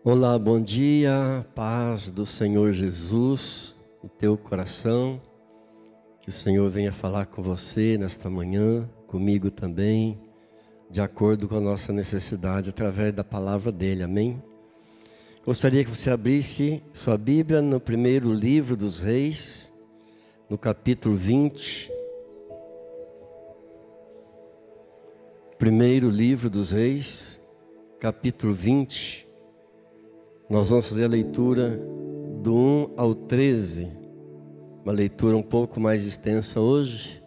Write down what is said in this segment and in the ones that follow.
Olá, bom dia, paz do Senhor Jesus no teu coração. Que o Senhor venha falar com você nesta manhã, comigo também, de acordo com a nossa necessidade, através da palavra dele, amém? Gostaria que você abrisse sua Bíblia no primeiro livro dos Reis, no capítulo 20. Primeiro livro dos Reis, capítulo 20. Nós vamos fazer a leitura do 1 ao 13, uma leitura um pouco mais extensa hoje.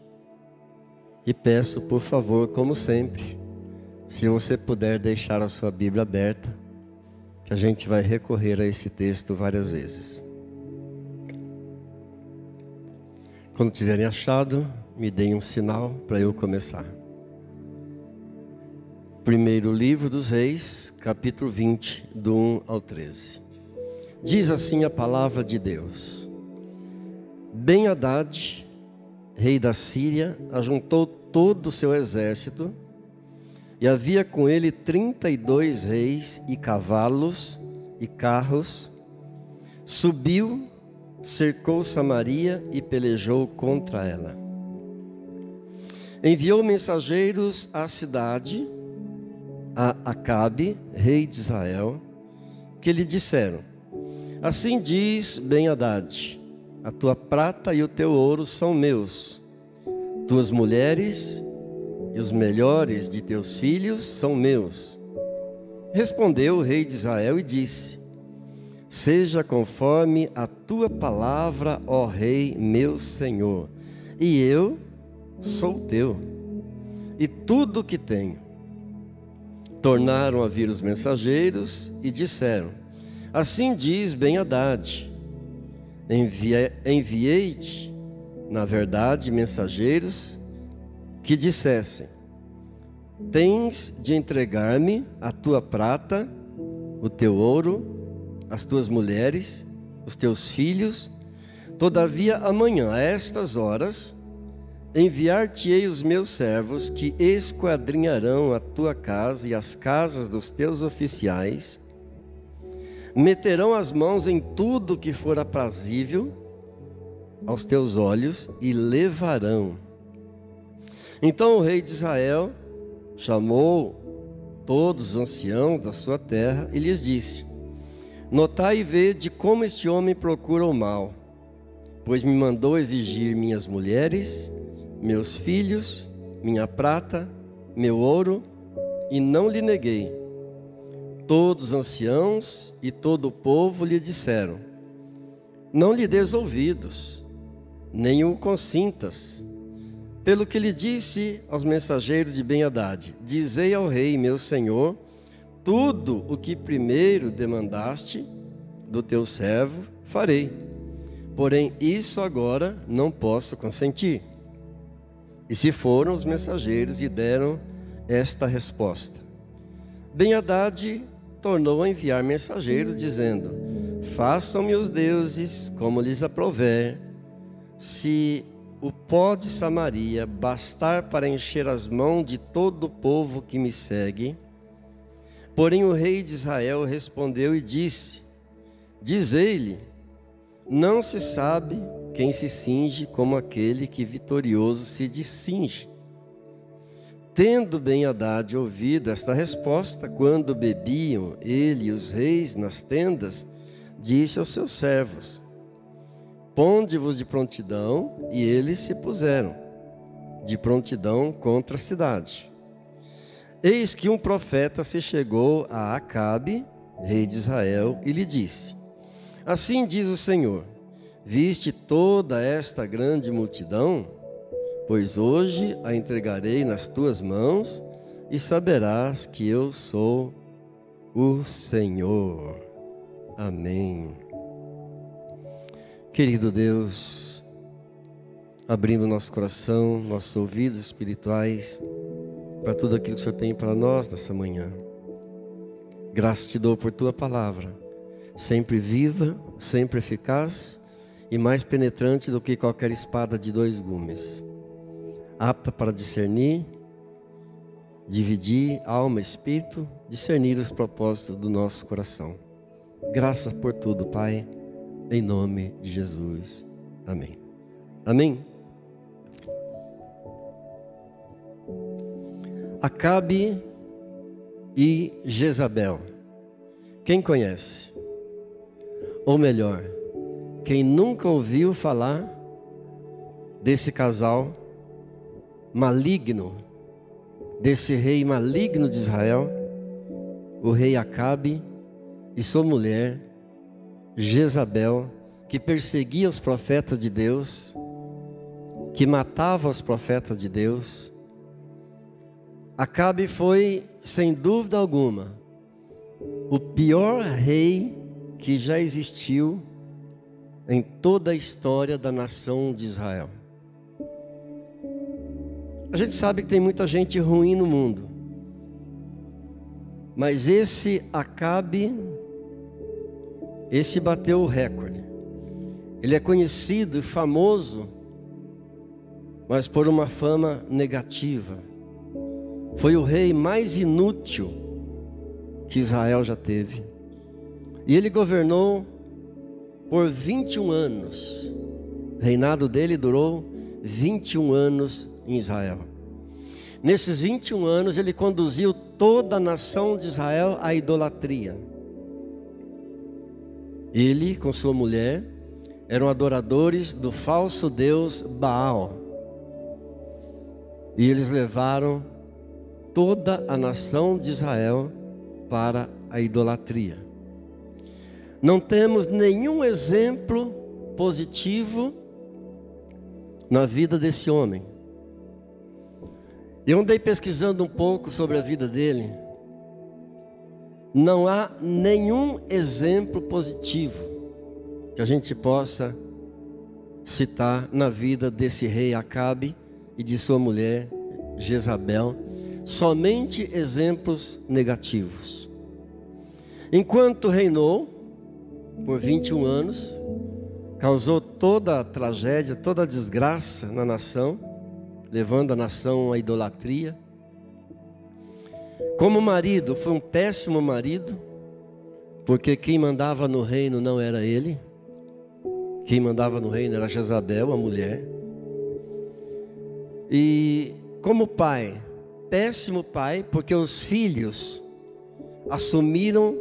E peço, por favor, como sempre, se você puder deixar a sua Bíblia aberta, que a gente vai recorrer a esse texto várias vezes. Quando tiverem achado, me deem um sinal para eu começar. Primeiro livro dos Reis, capítulo 20, do 1 ao 13. Diz assim a palavra de Deus: Ben-Hadad, rei da Síria, ajuntou todo o seu exército, e havia com ele 32 reis e cavalos e carros. Subiu, cercou Samaria e pelejou contra ela. Enviou mensageiros à cidade, a Acabe, rei de Israel, que lhe disseram: Assim diz Ben-Hadad: a tua prata e o teu ouro são meus, tuas mulheres e os melhores de teus filhos são meus. Respondeu o rei de Israel e disse: Seja conforme a tua palavra, ó rei meu senhor, e eu sou teu, e tudo o que tenho. Tornaram a vir os mensageiros e disseram: Assim diz Ben-Hadad: Enviei-te, na verdade, mensageiros que dissessem: Tens de entregar-me a tua prata, o teu ouro, as tuas mulheres, os teus filhos. Todavia amanhã, a estas horas, enviar-te-ei os meus servos, que esquadrinharão a tua casa e as casas dos teus oficiais, meterão as mãos em tudo que for aprazível aos teus olhos e levarão. Então o rei de Israel chamou todos os anciãos da sua terra e lhes disse: Notai e vede como este homem procura o mal, pois me mandou exigir minhas mulheres, meus filhos, minha prata, meu ouro, e não lhe neguei. Todos os anciãos e todo o povo lhe disseram: Não lhe des ouvidos, nem o consintas. Pelo que lhe disse aos mensageiros de Ben-Hadad: Dizei ao rei, meu senhor, tudo o que primeiro demandaste do teu servo, farei. Porém, isso agora não posso consentir. E se foram os mensageiros e deram esta resposta. Ben-Hadad tornou a enviar mensageiros, dizendo: Façam-me os deuses como lhes aprouver. Se o pó de Samaria bastar para encher as mãos de todo o povo que me segue. Porém o rei de Israel respondeu e disse: Dizei-lhe, não se sabe quem se cinge como aquele que vitorioso se descinge. Tendo Ben-Hadad ouvido esta resposta, quando bebiam ele e os reis nas tendas, disse aos seus servos: Ponde-vos de prontidão, e eles se puseram de prontidão contra a cidade. Eis que um profeta se chegou a Acabe, rei de Israel, e lhe disse: Assim diz o Senhor: Viste toda esta grande multidão? Pois hoje a entregarei nas tuas mãos, e saberás que eu sou o Senhor. Amém. Querido Deus, abrindo nosso coração, nossos ouvidos espirituais, para tudo aquilo que o Senhor tem para nós nessa manhã. Graças te dou por tua palavra, sempre viva, sempre eficaz e mais penetrante do que qualquer espada de dois gumes, apta para discernir, dividir alma e espírito, discernir os propósitos do nosso coração. Graças por tudo, Pai, em nome de Jesus. Amém. Amém. Acabe e Jezabel. Quem conhece? Ou melhor, quem nunca ouviu falar desse casal maligno, desse rei maligno de Israel, o rei Acabe e sua mulher Jezabel, que perseguia os profetas de Deus, que matava os profetas de Deus. Acabe foi, sem dúvida alguma, o pior rei que já existiu em toda a história da nação de Israel. A gente sabe que tem muita gente ruim no mundo, mas esse Acabe, esse bateu o recorde. Ele é conhecido e famoso, mas por uma fama negativa. Foi o rei mais inútil que Israel já teve. E ele governou por 21 anos. O reinado dele durou 21 anos em Israel. Nesses 21 anos ele conduziu toda a nação de Israel à idolatria. Ele, com sua mulher, eram adoradores do falso deus Baal. E eles levaram toda a nação de Israel para a idolatria. Não temos nenhum exemplo positivo na vida desse homem. Eu andei pesquisando um pouco sobre a vida dele. Não há nenhum exemplo positivo que a gente possa citar na vida desse rei Acabe e de sua mulher Jezabel. Somente exemplos negativos. Enquanto reinou por 21 anos, causou toda a tragédia, toda a desgraça na nação, levando a nação à idolatria. Como marido, foi um péssimo marido, porque quem mandava no reino não era ele. Quem mandava no reino era Jezabel, a mulher. E como pai, péssimo pai, porque os filhos assumiram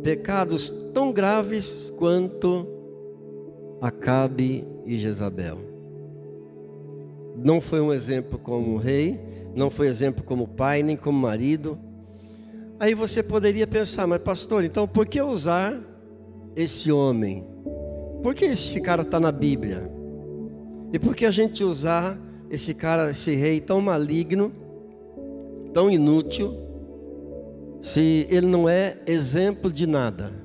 pecados tão graves quanto Acabe e Jezabel. Não foi um exemplo como rei, não foi exemplo como pai, nem como marido. Aí você poderia pensar, mas pastor, então por que usar esse homem? Por que esse cara está na Bíblia? E por que a gente usar esse cara, esse rei tão maligno, tão inútil, se ele não é exemplo de nada?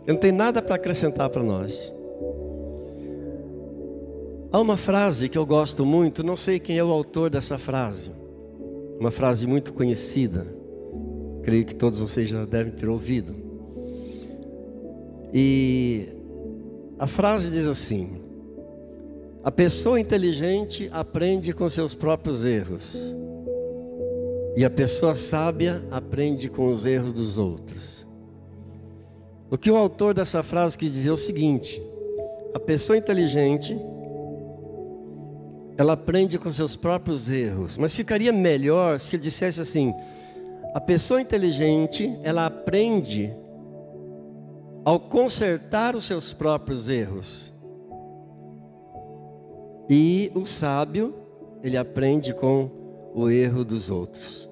Ele não tem nada para acrescentar para nós. Há uma frase que eu gosto muito, não sei quem é o autor dessa frase, uma frase muito conhecida, creio que todos vocês já devem ter ouvido. E a frase diz assim: a pessoa inteligente aprende com seus próprios erros, e a pessoa sábia aprende com os erros dos outros. O que o autor dessa frase quis dizer é o seguinte: a pessoa inteligente, ela aprende com seus próprios erros. Mas ficaria melhor se ele dissesse assim: a pessoa inteligente, ela aprende ao consertar os seus próprios erros. E o sábio, ele aprende com o erro dos outros.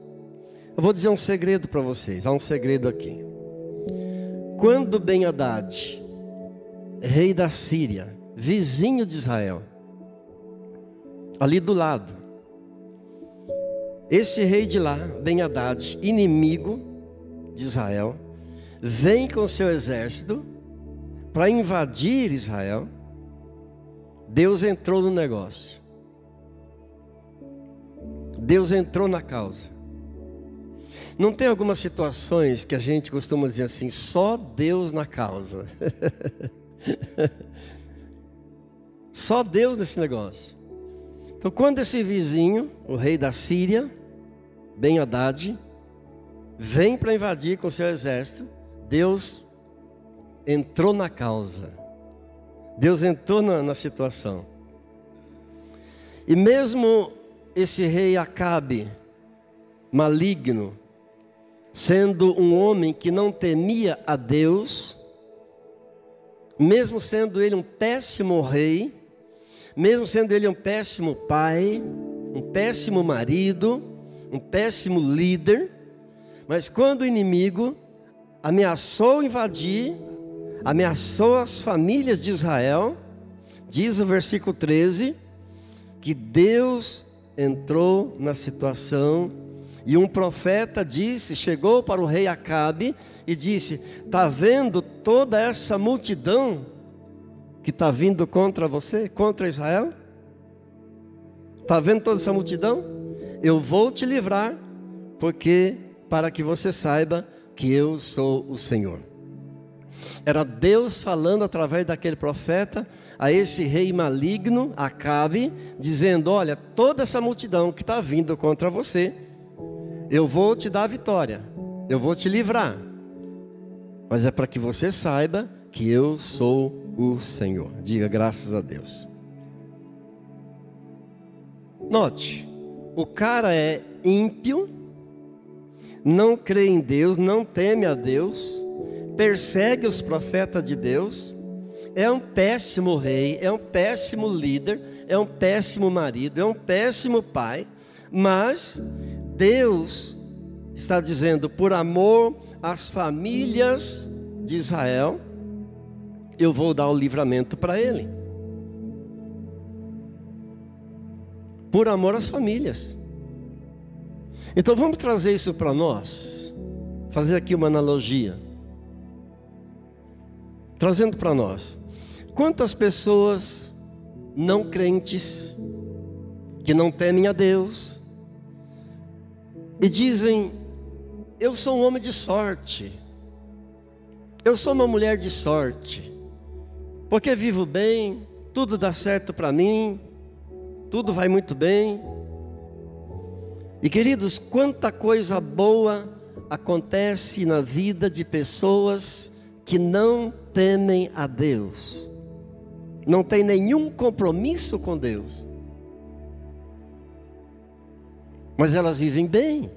Eu vou dizer um segredo para vocês. Há um segredo aqui. Quando Ben-Hadad, rei da Síria, vizinho de Israel, ali do lado, esse rei de lá, Ben-Hadad, inimigo de Israel, vem com seu exército para invadir Israel, Deus entrou no negócio. Deus entrou na causa. Não tem algumas situações que a gente costuma dizer assim: só Deus na causa. Só Deus nesse negócio. Então, quando esse vizinho, o rei da Síria, Ben-Hadad, vem para invadir com seu exército, Deus entrou na causa. Deus entrou na situação. E mesmo esse rei Acabe, maligno, sendo um homem que não temia a Deus, mesmo sendo ele um péssimo rei, mesmo sendo ele um péssimo pai, um péssimo marido, um péssimo líder, mas quando o inimigo ameaçou invadir, ameaçou as famílias de Israel, diz o versículo 13, que Deus entrou na situação, e um profeta chegou para o rei Acabe e disse: está vendo toda essa multidão que está vindo contra você, contra Israel? Está vendo toda essa multidão? Eu vou te livrar, para que você saiba que eu sou o Senhor. Era Deus falando através daquele profeta a esse rei maligno, Acabe, dizendo: olha, toda essa multidão que está vindo contra você, eu vou te dar a vitória, eu vou te livrar, mas é para que você saiba que eu sou o Senhor. Diga graças a Deus. Note, o cara é ímpio, não crê em Deus, não teme a Deus, persegue os profetas de Deus, é um péssimo rei, é um péssimo líder, é um péssimo marido, é um péssimo pai, mas Deus está dizendo: por amor às famílias de Israel, eu vou dar o livramento para ele. Por amor às famílias. Então vamos trazer isso para nós, fazer aqui uma analogia. Trazendo para nós, quantas pessoas não crentes, que não temem a Deus, e dizem: eu sou um homem de sorte, eu sou uma mulher de sorte, porque vivo bem, tudo dá certo para mim, tudo vai muito bem. E queridos, quanta coisa boa acontece na vida de pessoas que não temem a Deus, não tem nenhum compromisso com Deus, mas elas vivem bem,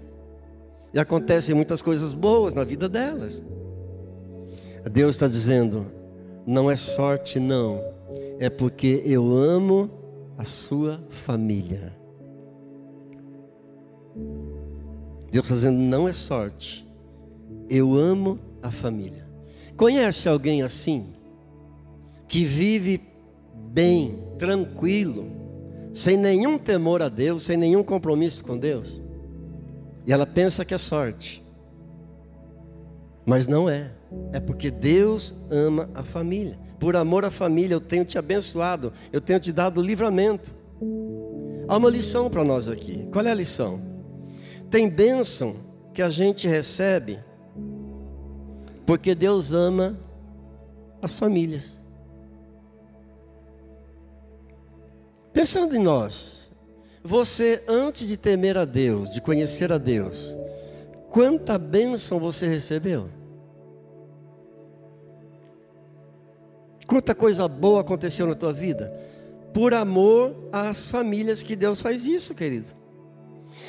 e acontecem muitas coisas boas na vida delas. Deus está dizendo: não é sorte não, é porque eu amo a sua família. Deus está dizendo: não é sorte, eu amo a família. Conhece alguém assim? Que vive bem, tranquilo, sem nenhum temor a Deus, sem nenhum compromisso com Deus? E ela pensa que é sorte, mas não é. É porque Deus ama a família. Por amor à família eu tenho te abençoado, eu tenho te dado livramento. Há uma lição para nós aqui. Qual é a lição? Tem bênção que a gente recebe porque Deus ama as famílias. Pensando em nós, você, antes de temer a Deus, de conhecer a Deus, quanta bênção você recebeu? Quanta coisa boa aconteceu na tua vida? Por amor às famílias que Deus faz isso, querido.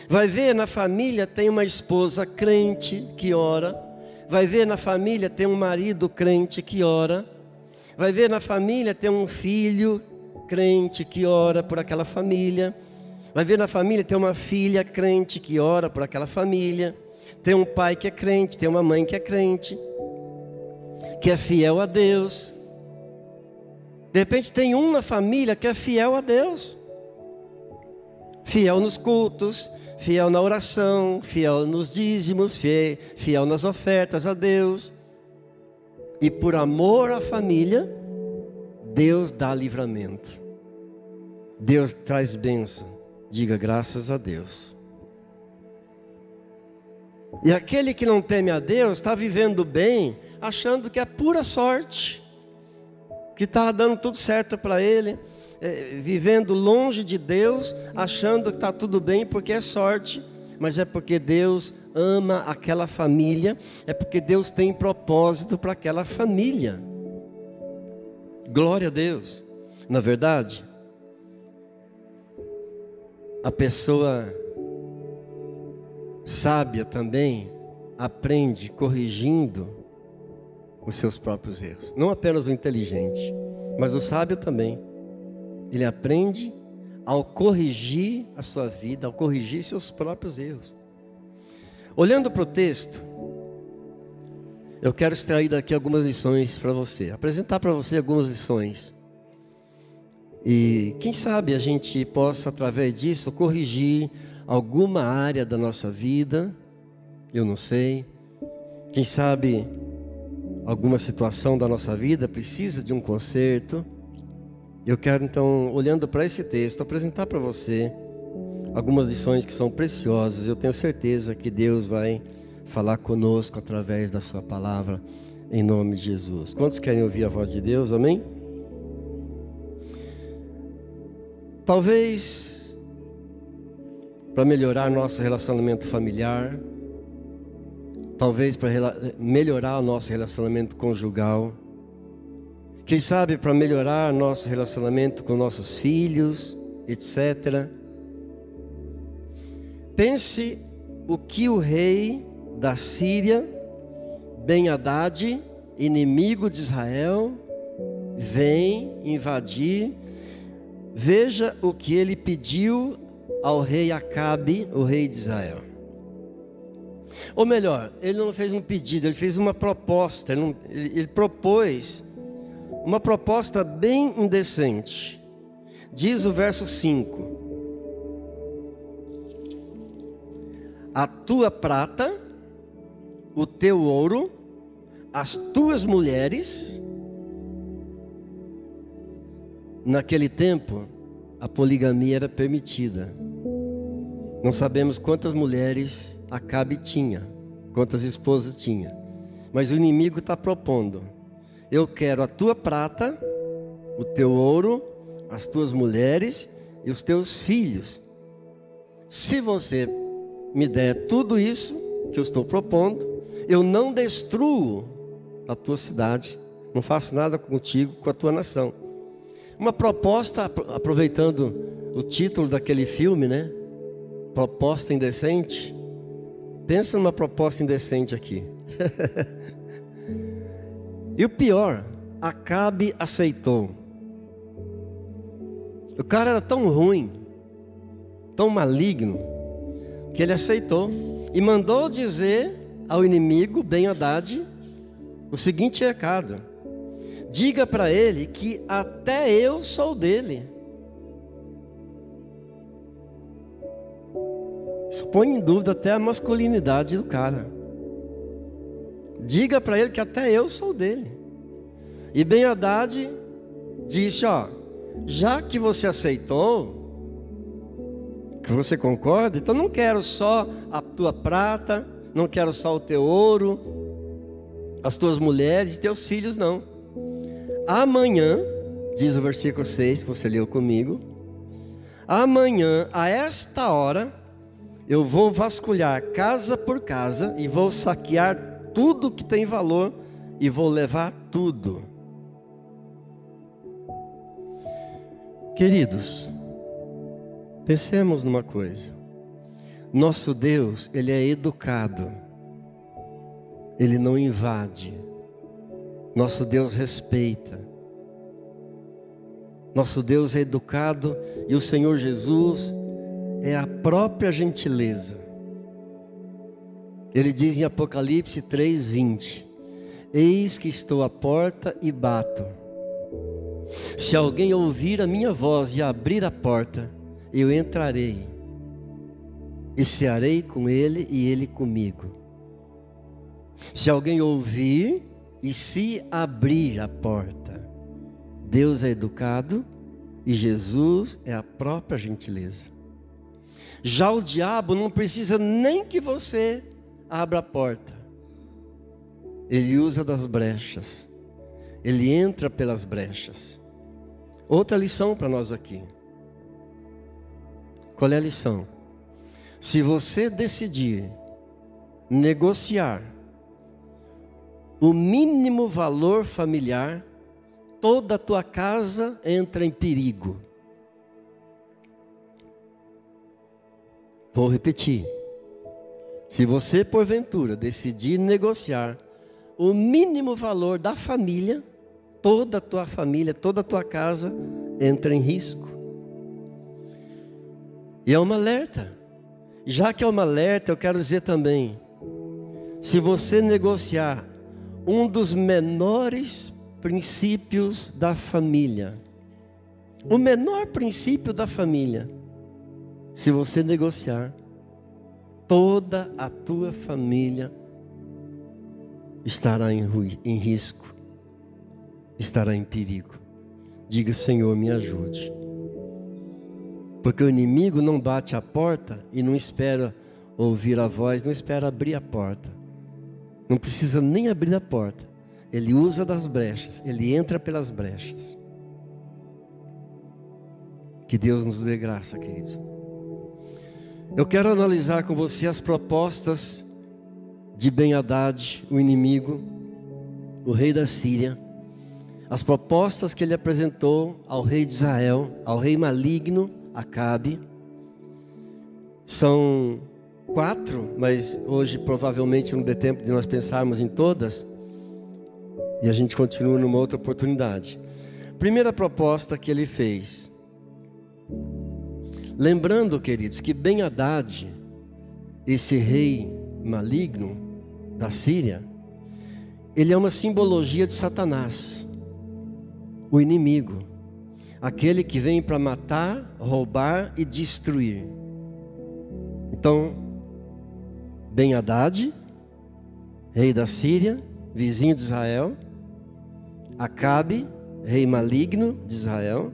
Vai ver, na família tem uma esposa crente que ora. Vai ver, na família tem um marido crente que ora. Vai ver, na família tem um filho crente que ora por aquela família. Vai ver, na família tem uma filha crente que ora por aquela família. Tem um pai que é crente, tem uma mãe que é crente, que é fiel a Deus. De repente tem um na família que é fiel a Deus, fiel nos cultos, fiel na oração, fiel nos dízimos, fiel nas ofertas a Deus. E por amor à família, Deus dá livramento, Deus traz bênção. Diga graças a Deus. E aquele que não teme a Deus está vivendo bem, achando que é pura sorte, que está dando tudo certo para ele, vivendo longe de Deus, achando que está tudo bem porque é sorte, mas é porque Deus ama aquela família, é porque Deus tem propósito para aquela família. Glória a Deus. Na verdade, a pessoa sábia também aprende corrigindo os seus próprios erros. Não apenas o inteligente, mas o sábio também. Ele aprende ao corrigir a sua vida, ao corrigir seus próprios erros. Olhando para o texto, eu quero extrair daqui algumas lições para você, apresentar para você algumas lições. E quem sabe a gente possa, através disso, corrigir alguma área da nossa vida, eu não sei. Quem sabe alguma situação da nossa vida precisa de um conserto. Eu quero então, olhando para esse texto, apresentar para você algumas lições que são preciosas. Eu tenho certeza que Deus vai falar conosco através da sua palavra, em nome de Jesus. Quantos querem ouvir a voz de Deus? Amém? Talvez para melhorar nosso relacionamento familiar, talvez para melhorar o nosso relacionamento conjugal, quem sabe para melhorar nosso relacionamento com nossos filhos, etc. Pense o que o rei da Síria, Ben-Hadad, inimigo de Israel, vem invadir. Veja o que ele pediu ao rei Acabe, o rei de Israel. Ou melhor, ele não fez um pedido, ele fez uma proposta. Ele propôs uma proposta bem indecente. Diz o verso 5: a tua prata, o teu ouro, as tuas mulheres. Naquele tempo, a poligamia era permitida. Não sabemos quantas mulheres Acabe tinha, quantas esposas tinha. Mas o inimigo está propondo: eu quero a tua prata, o teu ouro, as tuas mulheres e os teus filhos. Se você me der tudo isso que eu estou propondo, eu não destruo a tua cidade, não faço nada contigo, com a tua nação. Uma proposta, aproveitando o título daquele filme, né? Proposta indecente. Pensa numa proposta indecente aqui. E o pior, Acabe aceitou. O cara era tão ruim, tão maligno, que ele aceitou e mandou dizer ao inimigo Ben-Hadad o seguinte recado: diga para ele que até eu sou dele. Isso põe em dúvida até a masculinidade do cara. Diga para ele que até eu sou dele. E Ben-Hadad disse: ó, já que você aceitou, que você concorda, então não quero só a tua prata, não quero só o teu ouro, as tuas mulheres e teus filhos, não. Amanhã, diz o versículo 6 que você leu comigo, amanhã a esta hora eu vou vasculhar casa por casa e vou saquear tudo que tem valor e vou levar tudo. Queridos, pensemos numa coisa. Nosso Deus, Ele é educado. Ele não invade. Nosso Deus respeita. Nosso Deus é educado e o Senhor Jesus é a própria gentileza. Ele diz em Apocalipse 3:20: eis que estou à porta e bato. Se alguém ouvir a minha voz e abrir a porta, eu entrarei e cearei com ele e ele comigo. Se alguém ouvir e se abrir a porta, Deus é educado e Jesus é a própria gentileza. Já o diabo não precisa nem que você abra a porta. Ele usa das brechas. Ele entra pelas brechas. Outra lição para nós aqui. Qual é a lição? Se você decidir negociar o mínimo valor familiar, toda a tua casa entra em perigo. Vou repetir. Se você, porventura, decidir negociar o mínimo valor da família, toda a tua família, toda a tua casa entra em risco. E é uma alerta. Já que é uma alerta, eu quero dizer também, se você negociar um dos menores princípios da família, o menor princípio da família, se você negociar, toda a tua família estará em risco, estará em perigo. Diga: Senhor, me ajude. Porque o inimigo não bate a porta e não espera ouvir a voz, não espera abrir a porta. Não precisa nem abrir a porta. Ele usa das brechas, ele entra pelas brechas. Que Deus nos dê graça, queridos. Eu quero analisar com você as propostas de Ben-Hadad, o inimigo, o rei da Síria. As propostas que ele apresentou ao rei de Israel, ao rei maligno, Acabe. São 4, mas hoje provavelmente não dê tempo de nós pensarmos em todas. E a gente continua numa outra oportunidade. Primeira proposta que ele fez. Lembrando, queridos, que Ben-Hadad, esse rei maligno da Síria, ele é uma simbologia de Satanás, o inimigo, aquele que vem para matar, roubar e destruir. Então, Ben-Hadad, rei da Síria, vizinho de Israel. Acabe, rei maligno de Israel.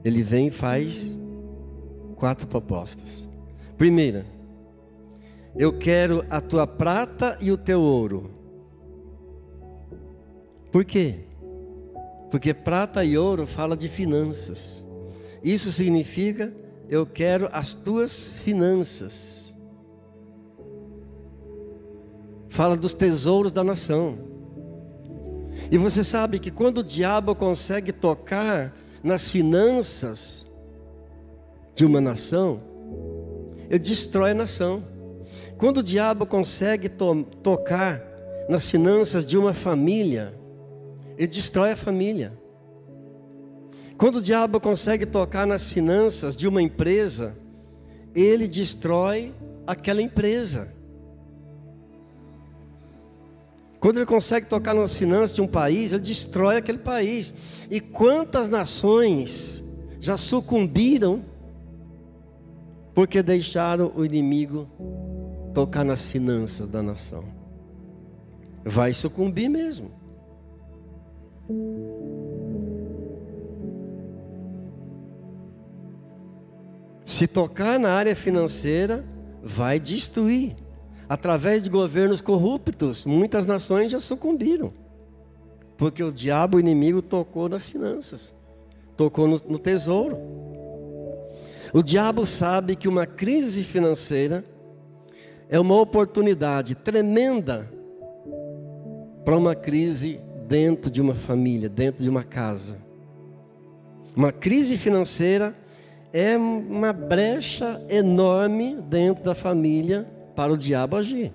Ele vem e faz 4 propostas. Primeira: eu quero a tua prata e o teu ouro. Por quê? Porque prata e ouro fala de finanças. Isso significa: eu quero as tuas finanças. Fala dos tesouros da nação. E você sabe que quando o diabo consegue tocar nas finanças de uma nação, ele destrói a nação. Quando o diabo consegue tocar nas finanças de uma família, ele destrói a família. Quando o diabo consegue tocar nas finanças de uma empresa, ele destrói aquela empresa. Quando ele consegue tocar nas finanças de um país, ele destrói aquele país. E quantas nações já sucumbiram porque deixaram o inimigo tocar nas finanças da nação? Vai sucumbir mesmo. Se tocar na área financeira, vai destruir. Através de governos corruptos, muitas nações já sucumbiram. Porque o diabo, o inimigo, tocou nas finanças. Tocou no tesouro. O diabo sabe que uma crise financeira é uma oportunidade tremenda para uma crise dentro de uma família, dentro de uma casa. Uma crise financeira é uma brecha enorme dentro da família para o diabo agir.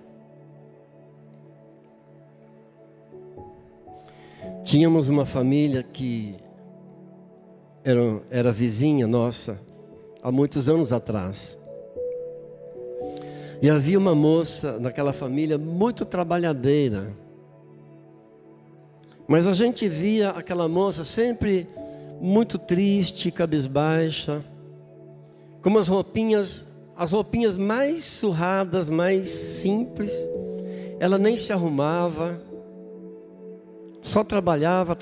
Tínhamos uma família que era vizinha nossa, há muitos anos atrás. E havia uma moça naquela família muito trabalhadeira. Mas a gente via aquela moça sempre muito triste, cabisbaixa, com as roupinhas mais surradas, mais simples. Ela nem se arrumava, só trabalhava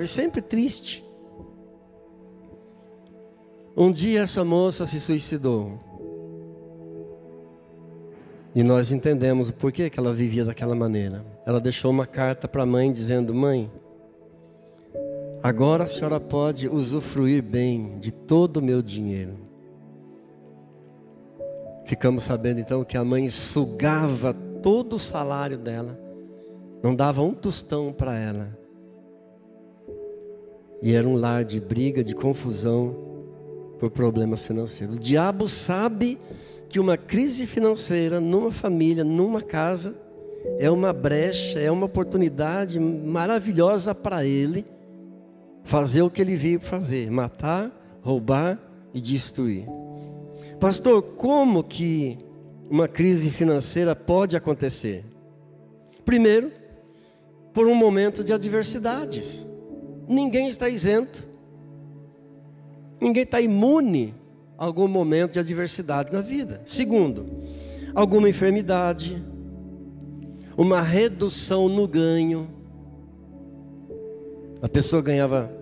e sempre triste. Um dia essa moça se suicidou. E nós entendemos o porquê que ela vivia daquela maneira. Ela deixou uma carta para a mãe dizendo: mãe, agora a senhora pode usufruir bem de todo o meu dinheiro. Ficamos sabendo então que a mãe sugava todo o salário dela, não dava um tostão para ela. E era um lar de briga, de confusão por problemas financeiros. O diabo sabe que uma crise financeira numa família, numa casa, é uma brecha, é uma oportunidade maravilhosa para ele fazer o que ele veio fazer: matar, roubar e destruir. Pastor, como que uma crise financeira pode acontecer? Primeiro, por um momento de adversidades. Ninguém está isento. Ninguém está imune a algum momento de adversidade na vida. Segundo, alguma enfermidade, uma redução no ganho. A pessoa ganhava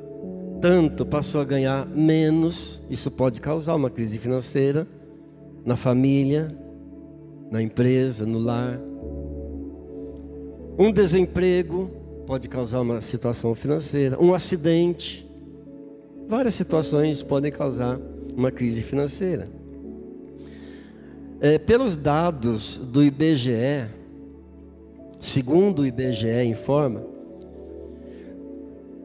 tanto, passou a ganhar menos. Isso pode causar uma crise financeira na família, na empresa, no lar. Um desemprego pode causar uma situação financeira. Um acidente. Várias situações podem causar uma crise financeira. Pelos dados do IBGE, segundo o IBGE informa,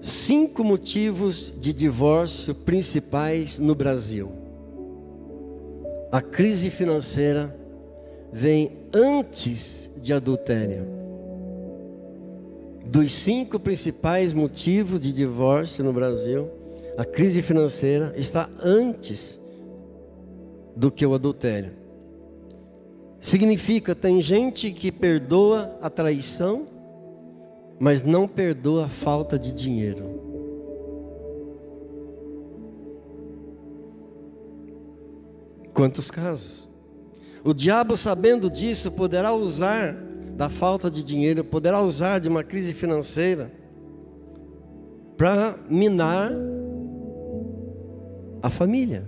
5 motivos de divórcio principais no Brasil. A crise financeira vem antes de adultério. Dos 5 principais motivos de divórcio no Brasil, a crise financeira está antes do que o adultério. Significa, tem gente que perdoa a traição, mas não perdoa a falta de dinheiro. Quantos casos? O diabo, sabendo disso, poderá usar da falta de dinheiro, poderá usar de uma crise financeira para minar a família.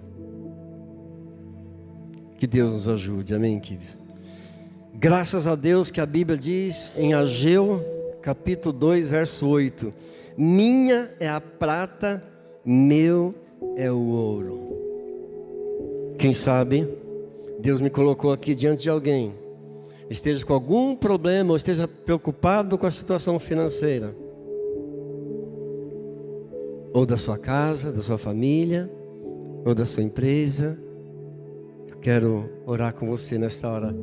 Que Deus nos ajude, amém, queridos? Graças a Deus que a Bíblia diz em Ageu, capítulo 2, verso 8: minha é a prata, meu é o ouro. Quem sabe Deus me colocou aqui diante de alguém, esteja com algum problema, ou esteja preocupado com a situação financeira, ou da sua casa, da sua família, ou da sua empresa. Eu quero orar com você nesta hora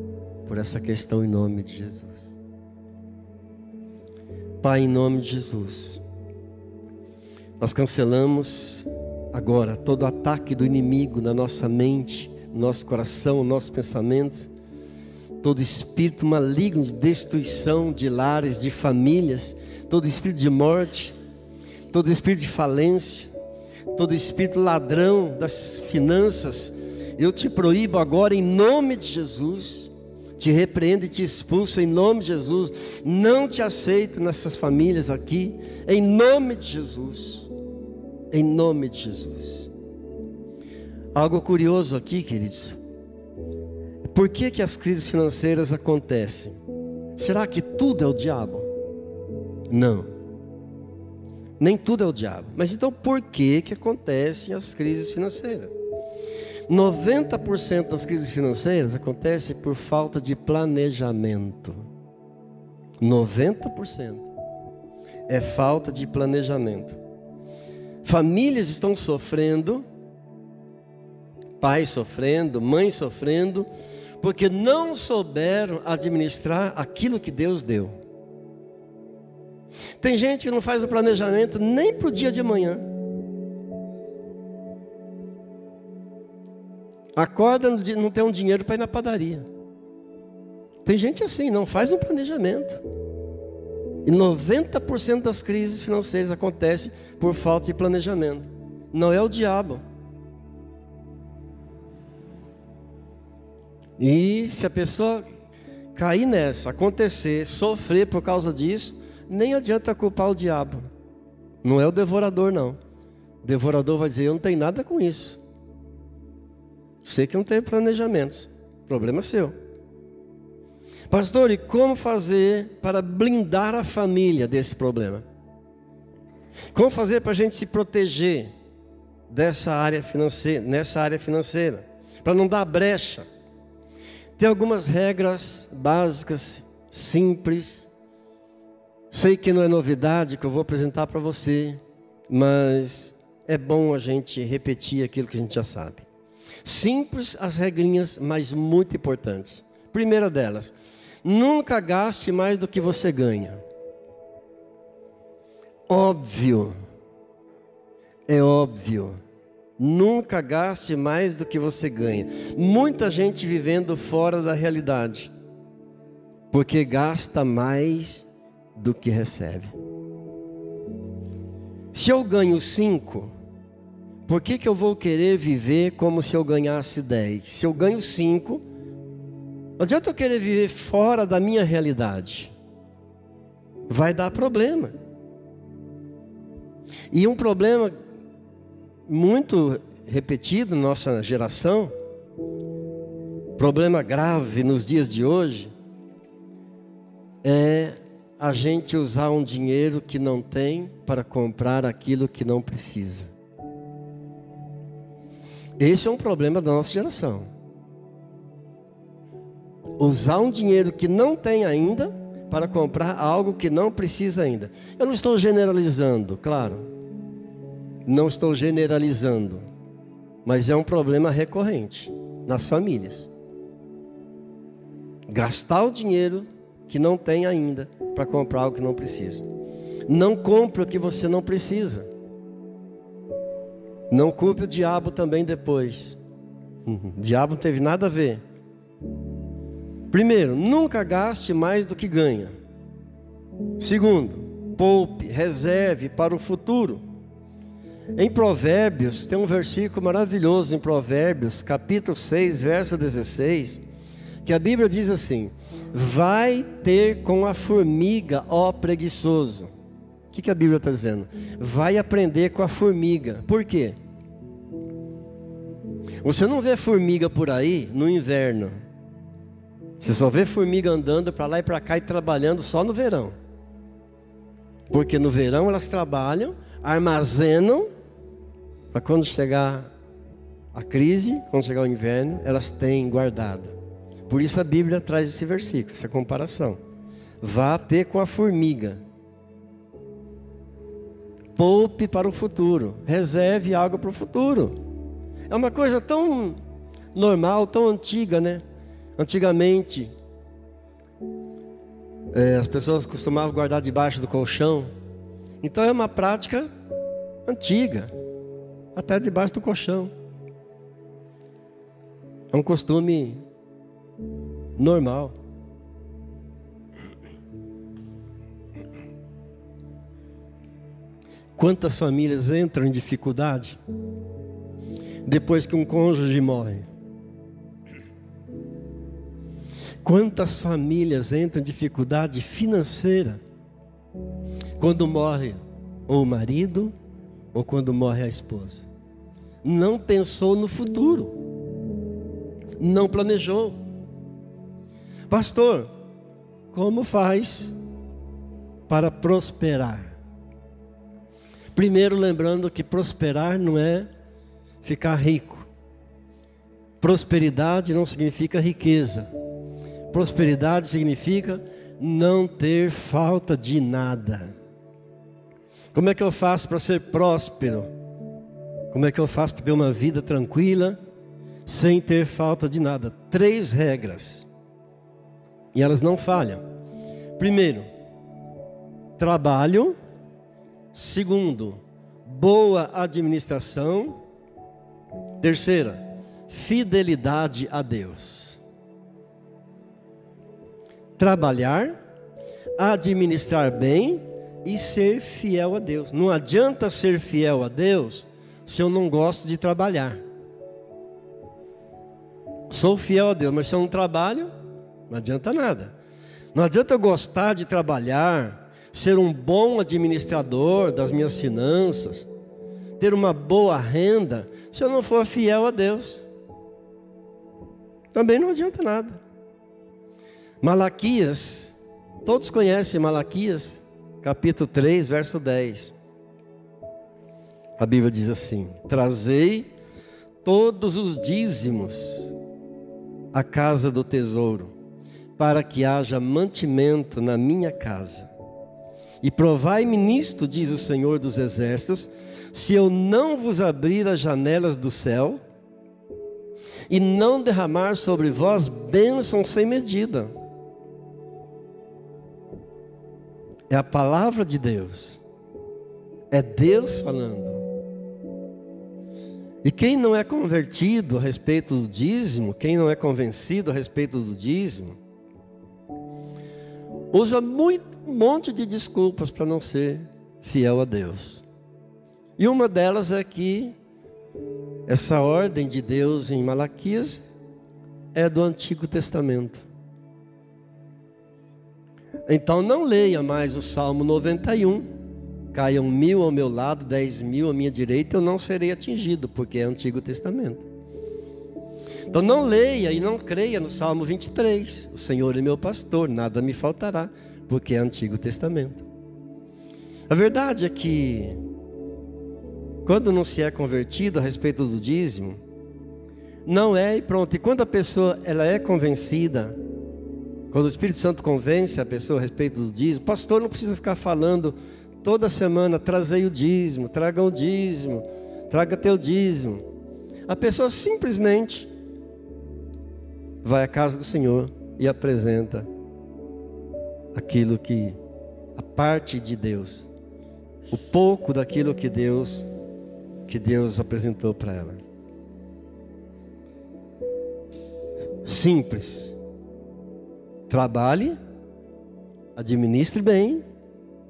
por essa questão em nome de Jesus. Pai, em nome de Jesus, nós cancelamos agora todo ataque do inimigo na nossa mente, no nosso coração, nos nossos pensamentos, todo espírito maligno de destruição de lares, de famílias, todo espírito de morte, todo espírito de falência, todo espírito ladrão das finanças, eu te proíbo agora em nome de Jesus. Te repreendo e te expulso em nome de Jesus. Não te aceito nessas famílias aqui, em nome de Jesus. Em nome de Jesus. Algo curioso aqui, queridos. Por que as crises financeiras acontecem? Será que tudo é o diabo? Não. Nem tudo é o diabo. Mas então por que acontecem as crises financeiras? 90% das crises financeiras acontecem por falta de planejamento. 90% é falta de planejamento. Famílias estão sofrendo, pais sofrendo, mães sofrendo, porque não souberam administrar aquilo que Deus deu. Tem gente que não faz o planejamento nem para o dia de amanhã. Acorda, não tem um dinheiro para ir na padaria. Tem gente assim, não faz um planejamento. E 90% das crises financeiras acontecem por falta de planejamento. Não é o diabo. E se a pessoa cair nessa, acontecer, sofrer por causa disso, nem adianta culpar o diabo. Não é o devorador, não. O devorador vai dizer: eu não tenho nada com isso. Sei que não tem planejamentos. Problema seu. Pastor, e como fazer para blindar a família desse problema? Como fazer para a gente se proteger nessa área financeira, para não dar brecha? Tem algumas regras básicas, simples. Sei que não é novidade que eu vou apresentar para você, mas é bom a gente repetir aquilo que a gente já sabe. Simples as regrinhas, mas muito importantes. Primeira delas, nunca gaste mais do que você ganha. Óbvio, é óbvio. Nunca gaste mais do que você ganha. Muita gente vivendo fora da realidade, porque gasta mais do que recebe. Se eu ganho 5, por que eu vou querer viver como se eu ganhasse 10? Se eu ganho 5, não adianta eu querer viver fora da minha realidade. Vai dar problema. E um problema muito repetido na nossa geração, problema grave nos dias de hoje, é a gente usar um dinheiro que não tem para comprar aquilo que não precisa. Esse é um problema da nossa geração. Usar um dinheiro que não tem ainda para comprar algo que não precisa ainda. Eu não estou generalizando, claro. Não estou generalizando, mas é um problema recorrente nas famílias. Gastar o dinheiro que não tem ainda para comprar algo que não precisa. Não compre o que você não precisa. Não culpe o diabo também depois. O diabo não teve nada a ver. Primeiro, nunca gaste mais do que ganha. Segundo, poupe, reserve para o futuro. Em Provérbios, tem um versículo maravilhoso em Provérbios, capítulo 6, verso 16, que a Bíblia diz assim: vai ter com a formiga, ó preguiçoso. O que a Bíblia está dizendo? Vai aprender com a formiga. Por quê? Você não vê formiga por aí no inverno. Você só vê formiga andando para lá e para cá e trabalhando só no verão. Porque no verão elas trabalham, armazenam, para quando chegar a crise, quando chegar o inverno, elas têm guardado. Por isso a Bíblia traz esse versículo, essa comparação. Vá ter com a formiga. Poupe para o futuro. Reserve algo para o futuro. É uma coisa tão normal, tão antiga, né? Antigamente, as pessoas costumavam guardar debaixo do colchão. Então é uma prática antiga, até debaixo do colchão. É um costume normal. Quantas famílias entram em dificuldade depois que um cônjuge morre? Quantas famílias entram em dificuldade financeira quando morre ou o marido ou quando morre a esposa? Não pensou no futuro, não planejou. Pastor, como faz para prosperar? Primeiro, lembrando que prosperar não é ficar rico. Prosperidade não significa riqueza. Prosperidade significa não ter falta de nada. Como é que eu faço para ser próspero? Como é que eu faço para ter uma vida tranquila, sem ter falta de nada? 3 regras. E elas não falham. Primeiro, trabalho. Segundo, boa administração. Terceira, fidelidade a Deus. Trabalhar, administrar bem e ser fiel a Deus. Não adianta ser fiel a Deus se eu não gosto de trabalhar. Sou fiel a Deus, mas se eu não trabalho, não adianta nada. Não adianta eu gostar de trabalhar, ser um bom administrador das minhas finanças, ter uma boa renda, se eu não for fiel a Deus. Também não adianta nada. Malaquias, todos conhecem Malaquias, capítulo 3, verso 10. A Bíblia diz assim: trazei todos os dízimos a casa do tesouro, para que haja mantimento na minha casa. E provai-me nisto, diz o Senhor dos Exércitos, se eu não vos abrir as janelas do céu e não derramar sobre vós bênção sem medida. É a palavra de Deus. É Deus falando. E quem não é convertido a respeito do dízimo, quem não é convencido a respeito do dízimo, usa um monte de desculpas para não ser fiel a Deus. E uma delas é que essa ordem de Deus em Malaquias é do Antigo Testamento. Então não leia mais o Salmo 91. Caiam 1000 ao meu lado, 10.000 à minha direita, eu não serei atingido, porque é Antigo Testamento. Então não leia e não creia no Salmo 23. O Senhor é meu pastor, nada me faltará, porque é Antigo Testamento. A verdade é que quando não se é convertido a respeito do dízimo, não é e pronto. E quando a pessoa ela é convencida, quando o Espírito Santo convence a pessoa a respeito do dízimo, o pastor não precisa ficar falando toda semana, trazei o dízimo, traga o dízimo, traga teu dízimo. A pessoa simplesmente vai à casa do Senhor e apresenta aquilo que, a parte de Deus, o pouco daquilo que Deus apresentou para ela. Simples. Trabalhe, administre bem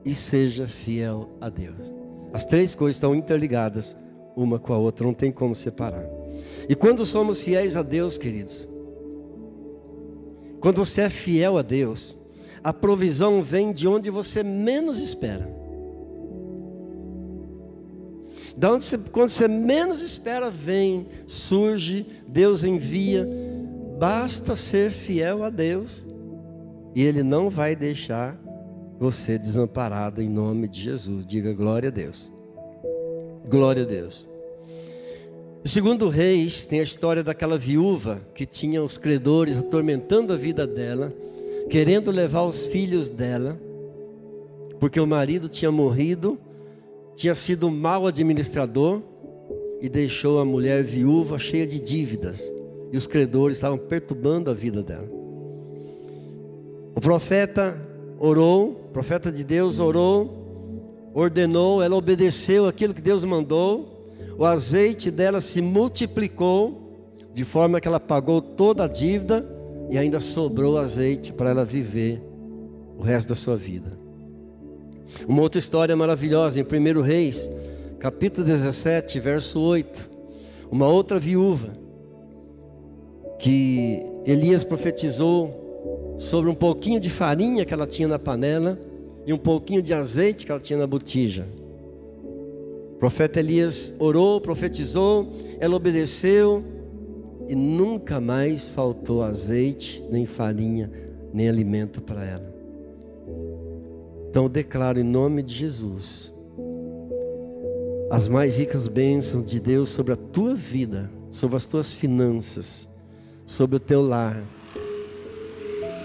e seja fiel a Deus. As três coisas estão interligadas uma com a outra, não tem como separar. E quando somos fiéis a Deus, queridos, quando você é fiel a Deus, a provisão vem de onde você menos espera. Quando você menos espera, vem, surge, Deus envia. Basta ser fiel a Deus e Ele não vai deixar você desamparado em nome de Jesus. Diga glória a Deus. Glória a Deus. Segundo Reis, tem a história daquela viúva que tinha os credores atormentando a vida dela, querendo levar os filhos dela, porque o marido tinha morrido, tinha sido um mau administrador e deixou a mulher viúva cheia de dívidas. E os credores estavam perturbando a vida dela. O profeta orou, o profeta de Deus orou, ordenou, ela obedeceu aquilo que Deus mandou. O azeite dela se multiplicou, de forma que ela pagou toda a dívida e ainda sobrou azeite para ela viver o resto da sua vida. Uma outra história maravilhosa, em 1 Reis, capítulo 17, verso 8. Uma outra viúva, que Elias profetizou sobre um pouquinho de farinha que ela tinha na panela e um pouquinho de azeite que ela tinha na botija. O profeta Elias orou, profetizou, ela obedeceu e nunca mais faltou azeite, nem farinha, nem alimento para ela. Então eu declaro em nome de Jesus as mais ricas bênçãos de Deus sobre a tua vida, sobre as tuas finanças, sobre o teu lar,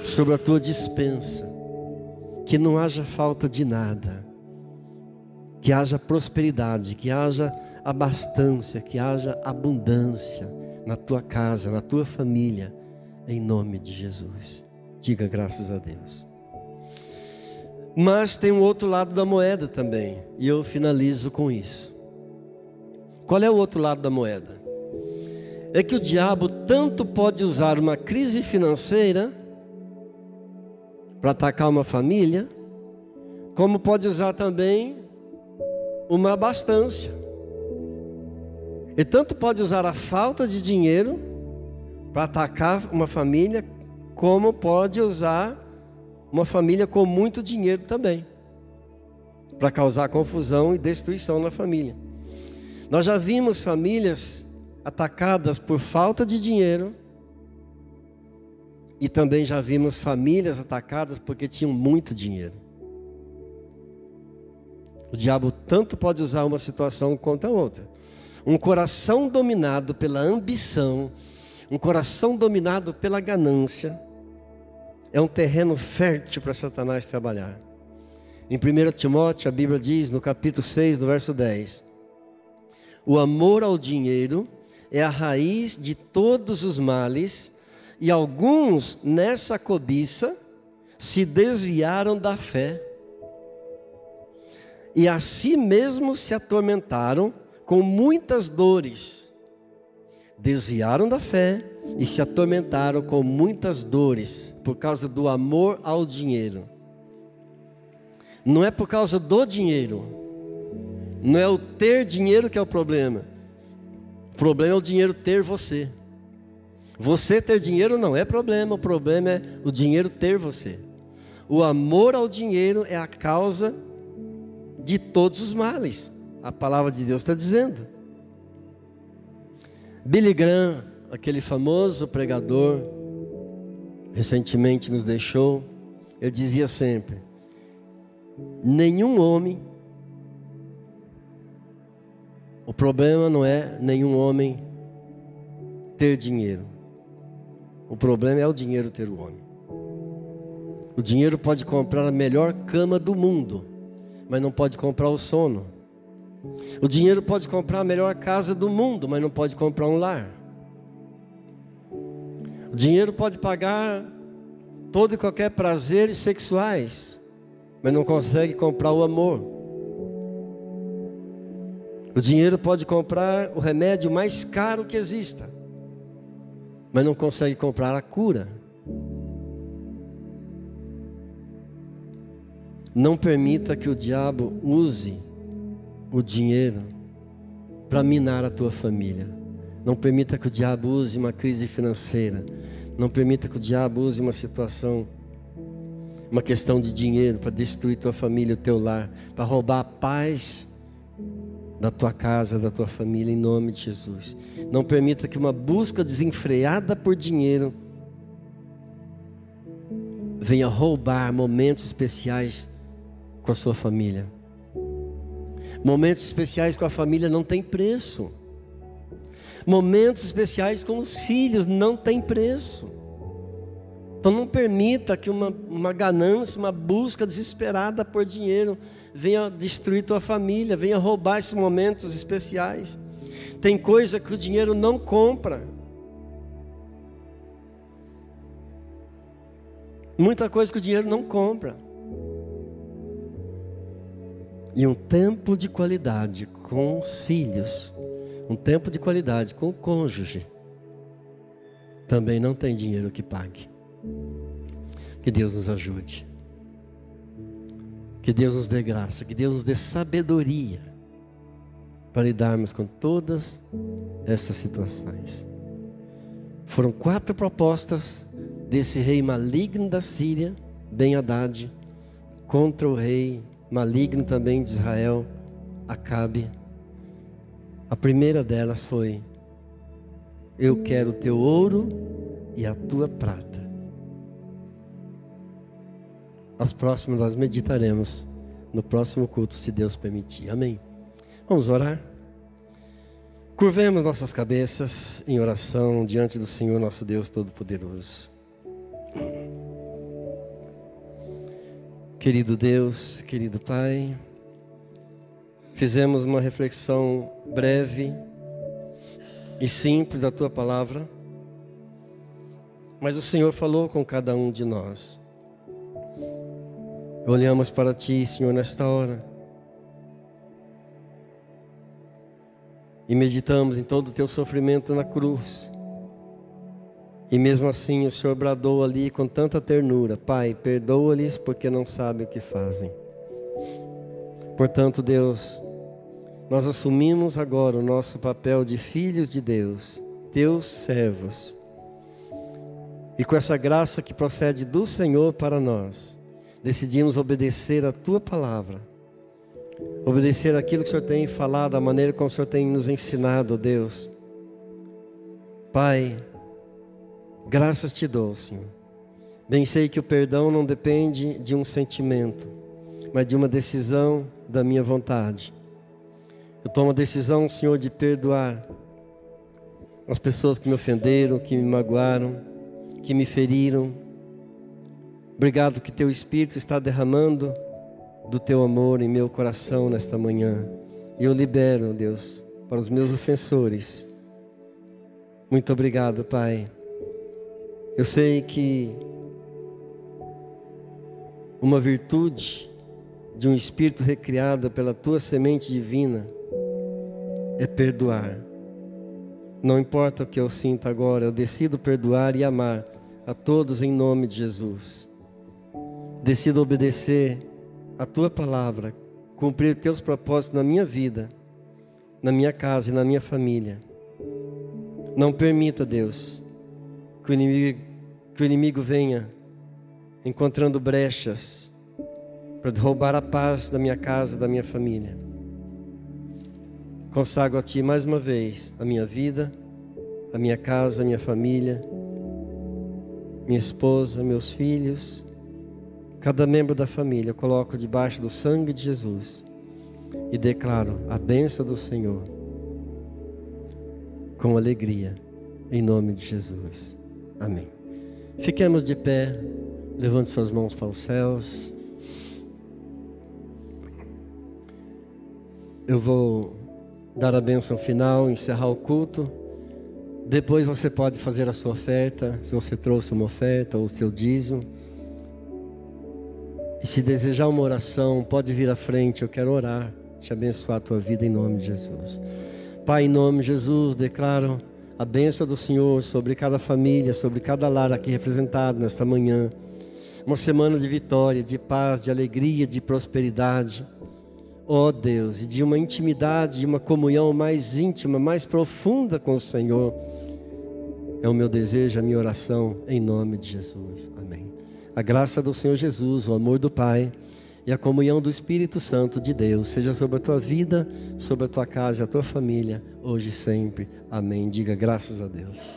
sobre a tua despensa. Que não haja falta de nada, que haja prosperidade, que haja abastança, que haja abundância na tua casa, na tua família, em nome de Jesus. Diga graças a Deus. Mas tem um outro lado da moeda também, e eu finalizo com isso. Qual é o outro lado da moeda? É que o diabo tanto pode usar uma crise financeira para atacar uma família, como pode usar também uma abastança. E tanto pode usar a falta de dinheiro para atacar uma família, como pode usar uma família com muito dinheiro também, para causar confusão e destruição na família. Nós já vimos famílias atacadas por falta de dinheiro, e também já vimos famílias atacadas porque tinham muito dinheiro. O diabo tanto pode usar uma situação quanto a outra. Um coração dominado pela ambição, Um coração dominado pela ganância é um terreno fértil para Satanás trabalhar. Em 1 Timóteo, a Bíblia diz, no capítulo 6, no verso 10, o amor ao dinheiro é a raiz de todos os males, e alguns nessa cobiça se desviaram da fé, e a si mesmos se atormentaram com muitas dores. Desviaram da fé e se atormentaram com muitas dores, por causa do amor ao dinheiro. Não é por causa do dinheiro, não é o ter dinheiro que é o problema. O problema é o dinheiro ter você. Você ter dinheiro não é problema, o problema é o dinheiro ter você. O amor ao dinheiro é a causa de todos os males. A palavra de Deus está dizendo. Billy Graham, aquele famoso pregador, recentemente nos deixou. Ele dizia sempre: nenhum homem, o problema não é nenhum homem ter dinheiro. O problema é o dinheiro ter o homem. O dinheiro pode comprar a melhor cama do mundo, mas não pode comprar o sono. O dinheiro pode comprar a melhor casa do mundo, mas não pode comprar um lar. O dinheiro pode pagar todo e qualquer prazeres sexuais, mas não consegue comprar o amor. O dinheiro pode comprar o remédio mais caro que exista, mas não consegue comprar a cura. Não permita que o diabo use o dinheiro para minar a tua família. Não permita que o diabo use uma crise financeira. Não permita que o diabo use uma situação, uma questão de dinheiro para destruir tua família, o teu lar, para roubar a paz da tua casa, da tua família, em nome de Jesus. Não permita que uma busca desenfreada por dinheiro venha roubar momentos especiais com a sua família. Momentos especiais com a família não tem preço. Momentos especiais com os filhos não tem preço. Então não permita que uma ganância, uma busca desesperada por dinheiro venha destruir tua família, venha roubar esses momentos especiais. Tem coisa que o dinheiro não compra. Muita coisa que o dinheiro não compra. E um tempo de qualidade com os filhos, um tempo de qualidade com o cônjuge, também não tem dinheiro que pague. Que Deus nos ajude. Que Deus nos dê graça, que Deus nos dê sabedoria para lidarmos com todas essas situações. Foram 4 propostas desse rei maligno da Síria, Ben-Hadad, contra o rei maligno também de Israel, Acabe. A primeira delas foi: eu quero o teu ouro e a tua prata. As próximas nós meditaremos no próximo culto, se Deus permitir. Amém. Vamos orar? Curvemos nossas cabeças em oração diante do Senhor nosso Deus Todo-Poderoso. Querido Deus, querido Pai, fizemos uma reflexão breve e simples da Tua Palavra, mas o Senhor falou com cada um de nós. Olhamos para Ti, Senhor, nesta hora, e meditamos em todo o Teu sofrimento na cruz. E mesmo assim o Senhor bradou ali com tanta ternura: Pai, perdoa-lhes porque não sabem o que fazem. Portanto, Deus, nós assumimos agora o nosso papel de filhos de Deus, Teus servos. E com essa graça que procede do Senhor para nós, decidimos obedecer a Tua Palavra. Obedecer aquilo que o Senhor tem falado, a maneira como o Senhor tem nos ensinado, Deus. Pai, graças Te dou, Senhor. Bem sei que o perdão não depende de um sentimento, mas de uma decisão da minha vontade. Eu tomo a decisão, Senhor, de perdoar as pessoas que me ofenderam, que me magoaram, que me feriram. Obrigado que Teu Espírito está derramando do Teu amor em meu coração nesta manhã. E eu libero, Deus, para os meus ofensores. Muito obrigado, Pai. Eu sei que uma virtude de um espírito recriado pela Tua semente divina é perdoar. Não importa o que eu sinta agora, eu decido perdoar e amar a todos em nome de Jesus. Decido obedecer a Tua palavra, cumprir Teus propósitos na minha vida, na minha casa e na minha família. Não permita, Deus, que o inimigo venha encontrando brechas para roubar a paz da minha casa, da minha família. Consagro a Ti mais uma vez a minha vida, a minha casa, a minha família, minha esposa, meus filhos, cada membro da família. Eu coloco debaixo do sangue de Jesus e declaro a bênção do Senhor com alegria, em nome de Jesus. Amém. Fiquemos de pé, levante suas mãos para os céus. Eu vou dar a bênção final, encerrar o culto. Depois você pode fazer a sua oferta, se você trouxe uma oferta ou o seu dízimo. E se desejar uma oração, pode vir à frente, eu quero orar, te abençoar a tua vida em nome de Jesus. Pai, em nome de Jesus, declaro a bênção do Senhor sobre cada família, sobre cada lar aqui representado nesta manhã. Uma semana de vitória, de paz, de alegria, de prosperidade. Ó Deus, e de uma intimidade, de uma comunhão mais íntima, mais profunda com o Senhor. É o meu desejo, a minha oração, em nome de Jesus. Amém. A graça do Senhor Jesus, o amor do Pai e a comunhão do Espírito Santo de Deus seja sobre a tua vida, sobre a tua casa e a tua família, hoje e sempre. Amém. Diga graças a Deus.